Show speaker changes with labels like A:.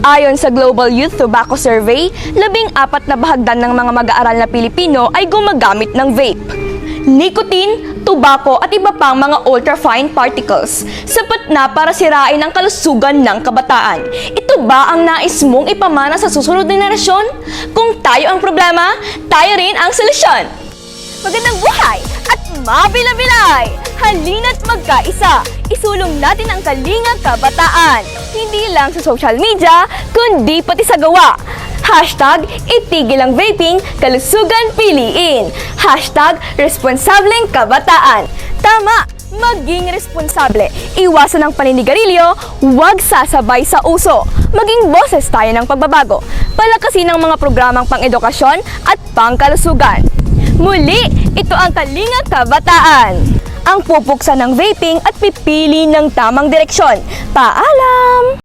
A: Ayon sa Global Youth Tobacco Survey, 14 na bahagdan ng mga mag-aaral na Pilipino ay gumagamit ng vape. Nicotine, tobacco at iba pang mga ultra-fine particles, sapat na para sirain ang kalusugan ng kabataan. Ito ba ang nais mong ipamana sa susunod na henerasyon? Kung tayo ang problema, tayo rin ang solusyon. Magandang buhay at mabilay-bilay! Halina't magkaisa! Isulong natin ang Kalinga Kabataan! Hindi lang sa social media, kundi pati sa gawa. Hashtag itigil ang vaping, kalusugan piliin. Hashtag responsableng kabataan. Tama! Maging responsable. Iwasan ang paninigarilyo, huwag sasabay sa uso. Maging boses tayo ng pagbabago. Palakasin ang mga programang pang-edukasyon at pangkalusugan. Muli, ito ang Kalinga Kabataan. Ang pupuksa ng vaping at pipili ng tamang direksyon. Paalam!